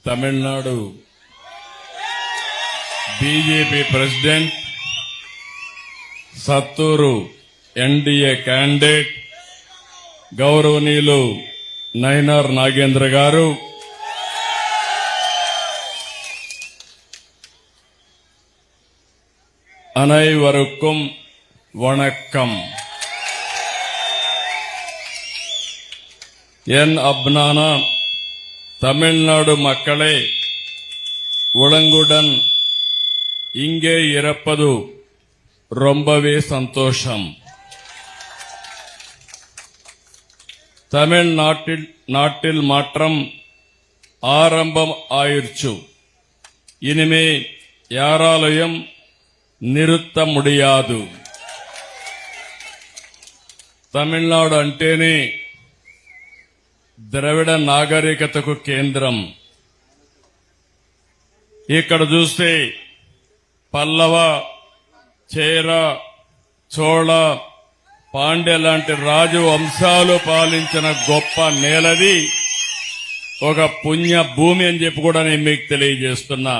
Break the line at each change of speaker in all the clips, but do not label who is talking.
Tamil Nadu BJP president Sattur NDA candidate గౌరవనీయులు నయనార్ నాగేంద్ర గారు, அனைவருக்கும் வணக்கம். என் அப்னான தமிழ்நாடு மக்களே, உளங்குடன் இங்கே இருப்பது ரொம்பவே சந்தோஷம். தமிழ்நாட்டில் மாற்றம் ஆரம்பம் ஆயிடுச்சு. இனிமே யாராலையும் నిరుత్త ముడియాదు. తమిళనాడు అంటేనే ద్రవిడ నాగరికతకు కేంద్రం. ఇక్కడ చూస్తే పల్లవ, చేర, చోళ, పాండ్య లాంటి రాజు వంశాలు పాలించిన గొప్ప నేలది, ఒక పుణ్య భూమి అని చెప్పి కూడా నేను మీకు తెలియజేస్తున్నా.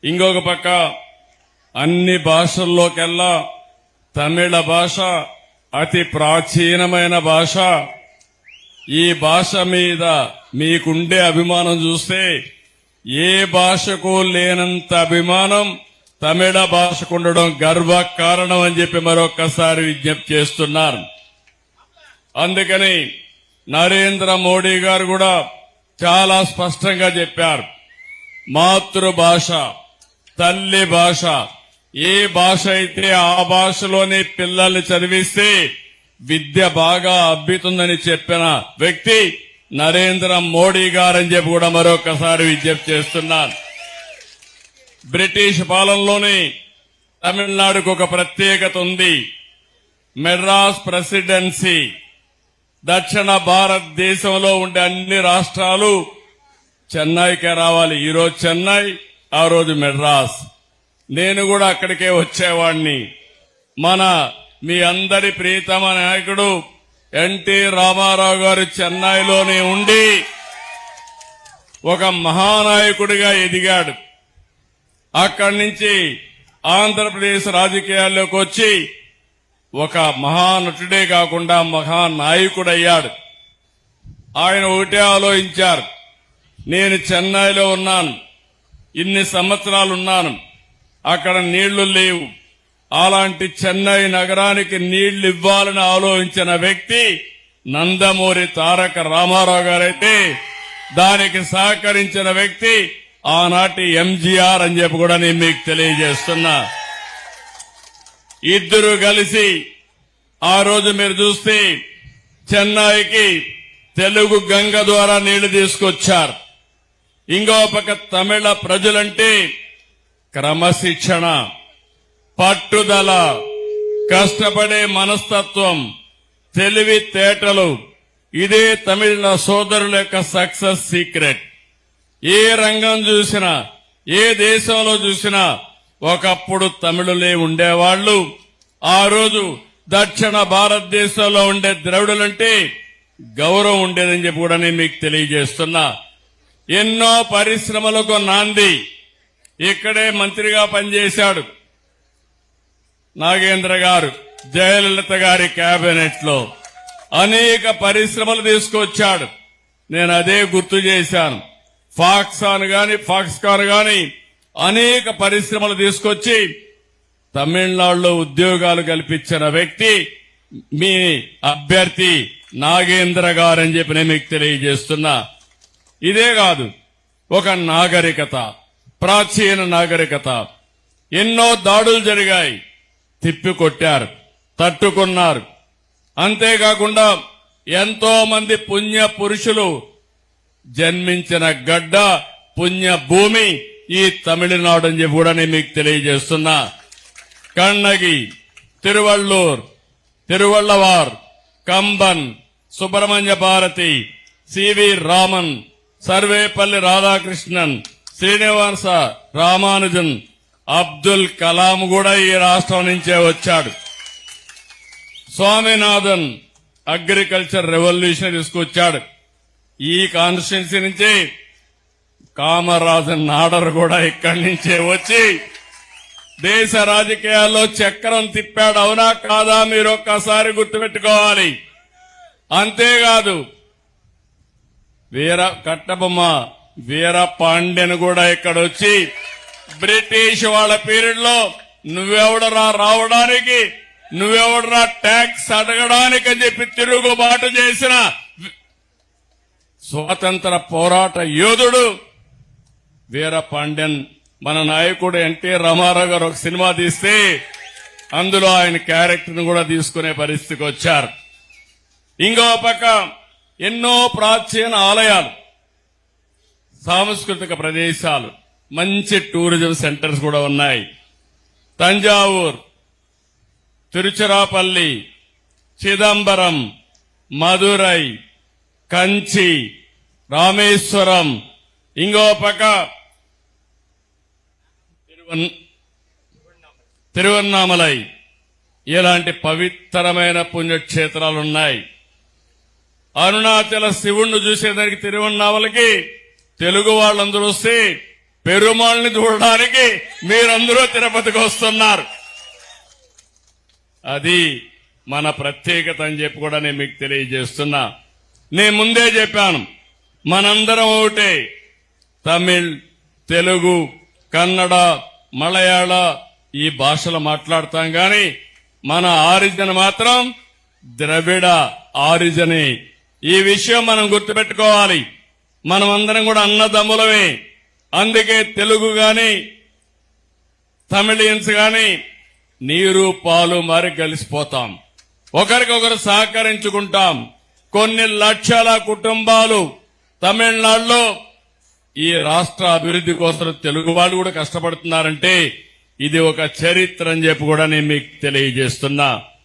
ఇంకొక పక్క అన్ని భాషల్లోకెల్లా తమిళ భాష అతి ప్రాచీనమైన భాష. ఈ భాష మీద మీకుండే అభిమానం చూస్తే ఏ భాషకు లేనంత అభిమానం తమిళ భాషకు ఉండడం గర్వకారణం అని చెప్పి మరొక్కసారి విజ్ఞప్తి చేస్తున్నారు. అందుకని నరేంద్ర మోడీ గారు కూడా చాలా స్పష్టంగా చెప్పారు, మాతృభాష, తల్లి భాష, ఏ భాష అయితే ఆ భాషలోని పిల్లల్ని చదివిస్తే విద్య బాగా అబ్బుతుందని చెప్పిన వ్యక్తి నరేంద్ర మోడీ గారని చెప్పి కూడా మరొకసారి విజ్ఞప్తి చేస్తున్నారు. బ్రిటిష్ పాలనలోనే తమిళనాడుకు ఒక ప్రత్యేకత ఉంది. మెడ్రాస్ ప్రెసిడెన్సీ దక్షిణ భారతదేశంలో ఉండే అన్ని రాష్ట్రాలు చెన్నైకే రావాలి. ఈరోజు చెన్నై, ఆ రోజు మెడ్రాస్. నేను కూడా అక్కడికే వచ్చేవాడిని. మీ అందరి ప్రియతమ నాయకుడు ఎన్టీ రామారావు గారు చెన్నైలోనే ఉండి ఒక మహానాయకుడిగా ఎదిగాడు. అక్కడి నుంచి ఆంధ్రప్రదేశ్ రాజకీయాల్లోకి వచ్చి ఒక మహానటుడే కాకుండా మహానాయకుడయ్యాడు. ఆయన ఒకటే ఆలోచించారు, నేను చెన్నైలో ఉన్నాను, ఇన్ని సంవత్సరాలున్నాను, అక్కడ నీళ్లు లేవు, అలాంటి చెన్నై నగరానికి నీళ్లు ఇవ్వాలని ఆలోచించిన వ్యక్తి నందమూరి తారక రామారావు గారైతే దానికి సహకరించిన వ్యక్తి ఆనాటి ఎంజీఆర్ అని చెప్పి కూడా నేను మీకు తెలియజేస్తున్నా. ఇద్దరు కలిసి ఆ రోజు మీరు చూస్తే చెన్నైకి తెలుగు గంగ ద్వారా నీళ్లు తీసుకొచ్చారు. ఇంకో పక్క తమిళ ప్రజలంటే క్రమశిక్షణ, పట్టుదల, కష్టపడే మనస్తత్వం, తెలివితేటలు, ఇదే తమిళ సోదరుల యొక్క సక్సెస్ సీక్రెట్. ఏ రంగం చూసినా, ఏ దేశంలో చూసినా ఒకప్పుడు తమిళులే ఉండేవాళ్లు. ఆ రోజు దక్షిణ భారతదేశంలో ఉండే ద్రవిడులంటే గౌరవం ఉండేదని చెప్పి కూడా నేను మీకు తెలియజేస్తున్నా. ఎన్నో పరిశ్రమలకు నాంది. ఇక్కడే మంత్రిగా పనిచేశాడు నాగేంద్ర గారు, జయలలిత గారి కేబినెట్ లో అనేక పరిశ్రమలు తీసుకొచ్చాడు. నేను అదే గుర్తు చేశాను. ఫాక్స్కాన్ గాని అనేక పరిశ్రమలు తీసుకొచ్చి తమిళనాడులో ఉద్యోగాలు కల్పించిన వ్యక్తి మీ అభ్యర్థి నాగేంద్ర గారని చెప్పి నేను మీకు తెలియజేస్తున్నా. ఇదే కాదు, ఒక నాగరికత, ప్రాచీన నాగరికత. ఎన్నో దాడులు జరిగాయి, తిప్పికొట్టారు, తట్టుకున్నారు. అంతేకాకుండా ఎంతో మంది పుణ్య పురుషులు జన్మించిన గడ్డ, పుణ్య భూమి ఈ తమిళనాడు అని చెప్పి కూడా నేను మీకు తెలియజేస్తున్నా. కన్నగి, తిరువళ్ళూర్, తిరువళ్ళవార్, కంబన్, సుబ్రహ్మణ్య భారతి, సివి రామన్, సర్వేపల్లి రాధాకృష్ణన్, శ్రీనివాస రామానుజన్, అబ్దుల్ కలాం కూడా ఈ రాష్ట్రం నుంచే వచ్చాడు. స్వామినాథన్ అగ్రికల్చర్ రెవల్యూషన్ తీసుకొచ్చాడు. ఈ కాన్స్టిట్యున్సీ నుంచి కామరాజు నాడర్ కూడా ఇక్కడి నుంచే వచ్చి దేశ రాజకీయాల్లో చక్రం తిప్పాడు. అవునా కాదా మీరు ఒక్కసారి గుర్తుపెట్టుకోవాలి. అంతేకాదు కట్టబొమ్మ వీర పాండ్యన్ కూడా ఇక్కడ వచ్చి బ్రిటిష్ వాళ్ళ పీరియడ్ లో నువ్వెవడరా రావడానికి, నువ్వెవడరా ట్యాక్స్ అడగడానికి అని చెప్పి తిరుగుబాటు చేసిన స్వాతంత్ర పోరాట యోధుడు వీర పాండ్యన్. మన నాయకుడు ఎన్టీ రామారావు గారు ఒక సినిమా తీస్తే అందులో ఆయన క్యారెక్టర్ ను కూడా తీసుకునే పరిస్థితికి వచ్చారు. ఇంకో పక్క ఎన్నో ప్రాచీన ఆలయాలు, సాంస్కృతిక ప్రదేశాలు, మంచి టూరిజం సెంటర్స్ కూడా ఉన్నాయి. తంజావూర్, తిరుచిరాపల్లి, చిదంబరం, మదురై, కంచి, రామేశ్వరం, ఇంకో పక్క తిరువన్నామలై, ఇలాంటి పవిత్రమైన పుణ్యక్షేత్రాలున్నాయి. అరుణాచల శివుణ్ణి చూసేదానికి తిరువన్నామలకి తెలుగు వాళ్ళందరూ వస్తే పెరుమాళ్ళని చూడడానికి మీరందరూ తిరుపతికి వస్తున్నారు. అది మన ప్రత్యేకత అని చెప్పి కూడా నేను మీకు తెలియజేస్తున్నా. నేను ముందే చెప్పాను, మనందరం ఒకటే. తమిళ్, తెలుగు, కన్నడ, మలయాళ ఈ భాషలు మాట్లాడతాం గాని మన ఆరిజిన్ మాత్రం ద్రవిడ ఆరిజినే. ఈ విషయం మనం గుర్తుపెట్టుకోవాలి. మనమందరం కూడా అన్నదమ్ములమే. అందుకే తెలుగు గాని తమిళియన్స్ గాని నీరు పాలు మారి కలిసిపోతాం, ఒకరికొకరు సహకరించుకుంటాం. కొన్ని లక్షల కుటుంబాలు తమిళనాడులో ఈ రాష్ట్ర అభివృద్ధి కోసం తెలుగు వాళ్ళు కూడా కష్టపడుతున్నారంటే ఇది ఒక చరిత్ర అని చెప్పి కూడా నేను మీకు తెలియజేస్తున్నా.